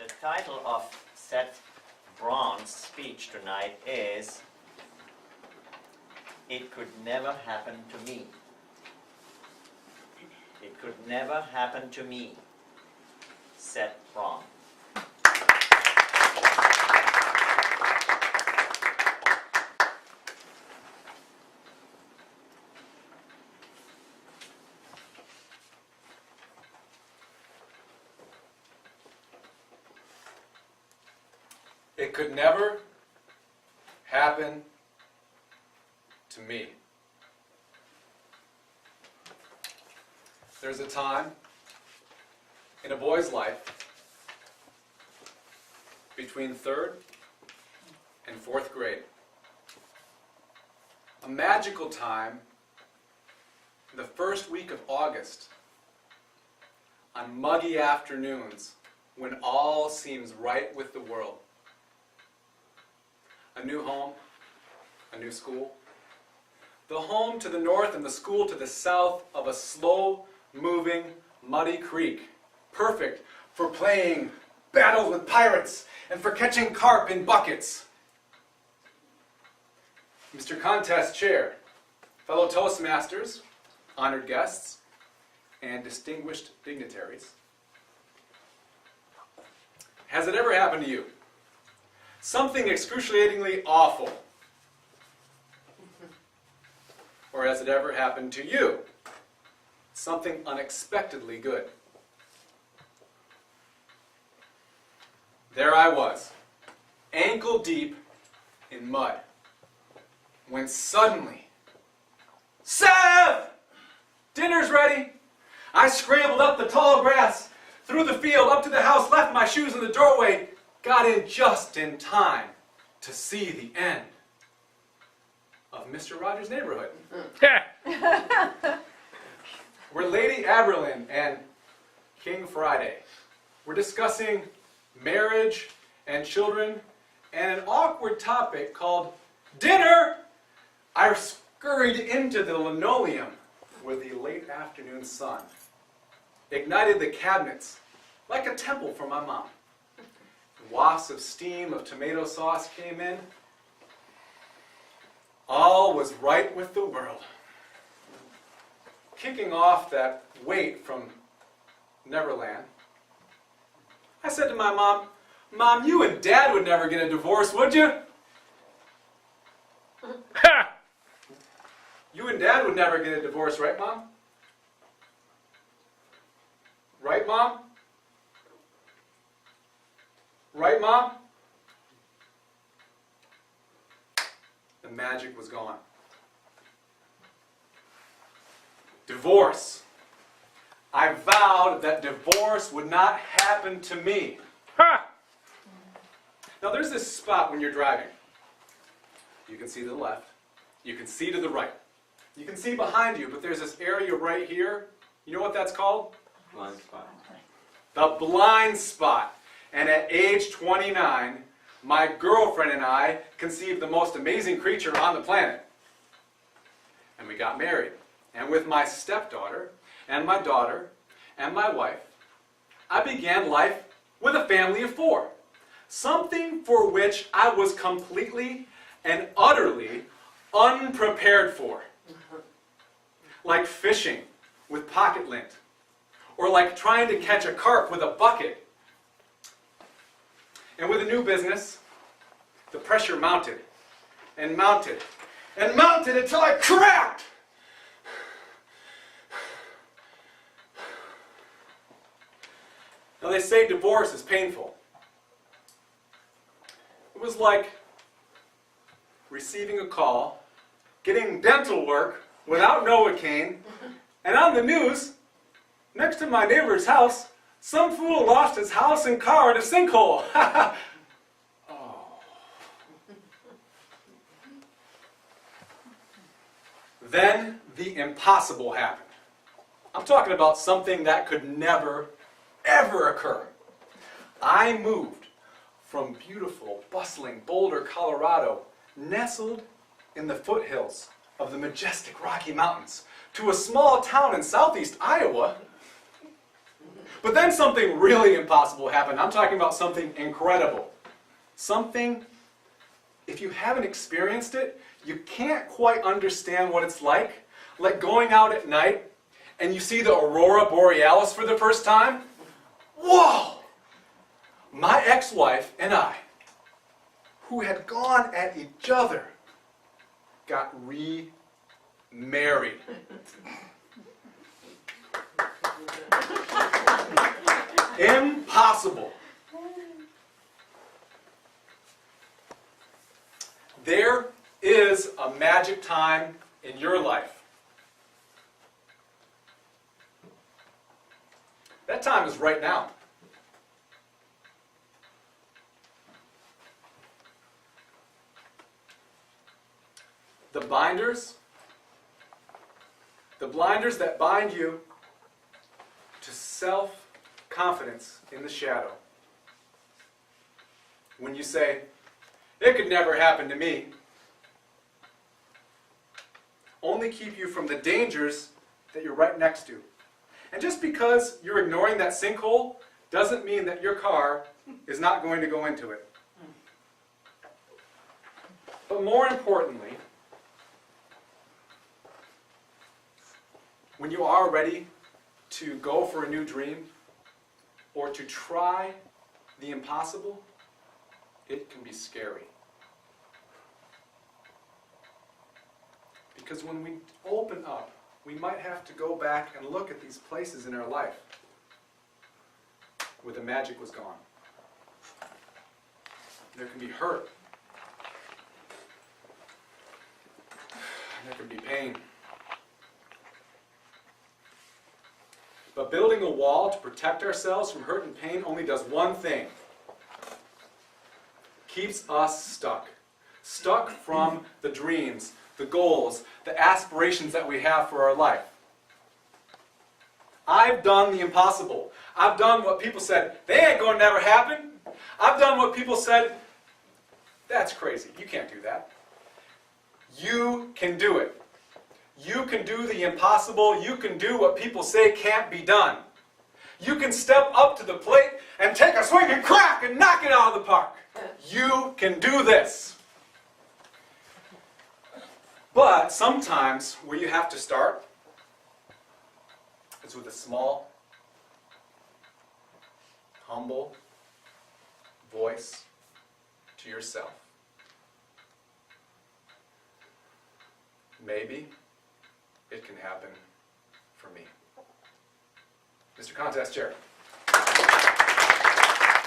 The title of Seth Braun's speech tonight is "It Could Never Happen to Me." It could never happen to me. Seth Braun. It could never happen to me. There's a time in a boy's life between 3rd and 4th grade. A magical time in the first week of August, on muggy afternoons when all seems right with the world. A new home, a new school. The home to the north and the school to the south of a slow-moving, muddy creek. Perfect for playing battles with pirates and for catching carp in buckets. Mr. Contest Chair, fellow Toastmasters, honored guests, and distinguished dignitaries. Has it ever happened to you? Something excruciatingly awful. Or has it ever happened to you? Something unexpectedly good. There I was, ankle deep in mud, when suddenly, Seth! Dinner's ready! I scrambled up the tall grass, through the field, up to the house, left my shoes in the doorway, got in just in time to see the end of Mr. Rogers' Neighborhood. Where Lady Aberlin and King Friday were discussing marriage and children and an awkward topic called dinner. I scurried into the linoleum where the late afternoon sun ignited the cabinets like a temple for my mom. Wafts of steam of tomato sauce came in. All was right with the world. Kicking off that weight from Neverland, I said to my mom, "Mom, you and Dad would never get a divorce, would you?" You and Dad would never get a divorce, right, Mom? Right, Mom? Right, Mom? The magic was gone. Divorce. I vowed that divorce would not happen to me. Ha! Now there's this spot when you're driving. You can see to the left. You can see to the right. You can see behind you, but there's this area right here. You know what that's called? Blind spot. The blind spot. And at age 29, my girlfriend and I conceived the most amazing creature on the planet. And we got married. And with my stepdaughter, and my daughter, and my wife, I began life with a family of 4. Something for which I was completely and utterly unprepared for. Like fishing with pocket lint. Or like trying to catch a carp with a bucket. And with a new business, the pressure mounted, and mounted, and mounted until I cracked! Now they say divorce is painful. It was like receiving a call, getting dental work without Novocaine, and on the news, next to my neighbor's house, some fool lost his house and car in a sinkhole. Oh. Then the impossible happened. I'm talking about something that could never, ever occur. I moved from beautiful, bustling Boulder, Colorado, nestled in the foothills of the majestic Rocky Mountains, to a small town in southeast Iowa, But then something really impossible happened. I'm talking about something incredible. Something, if you haven't experienced it, you can't quite understand what it's like. Like going out at night and you see the aurora borealis for the first time. Whoa! My ex-wife and I, who had gone at each other, got remarried. Impossible. There is a magic time in your life. That time is right now. The blinders that bind you to self-confidence in the shadow. When you say, "It could never happen to me," only keep you from the dangers that you're right next to. And just because you're ignoring that sinkhole doesn't mean that your car is not going to go into it. But more importantly, when you are ready to go for a new dream or to try the impossible, it can be scary. Because when we open up, we might have to go back and look at these places in our life where the magic was gone. There can be hurt. There can be pain. But building a wall to protect ourselves from hurt and pain only does one thing. Keeps us stuck. Stuck from the dreams, the goals, the aspirations that we have for our life. I've done the impossible. I've done what people said, they ain't going to never happen. I've done what people said, that's crazy, you can't do that. You can do it. You can do the impossible. You can do what people say can't be done. You can step up to the plate and take a swing and crack and knock it out of the park. You can do this. But sometimes where you have to start is with a small, humble voice to yourself. Maybe it can happen for me. Mr. Contest Chair.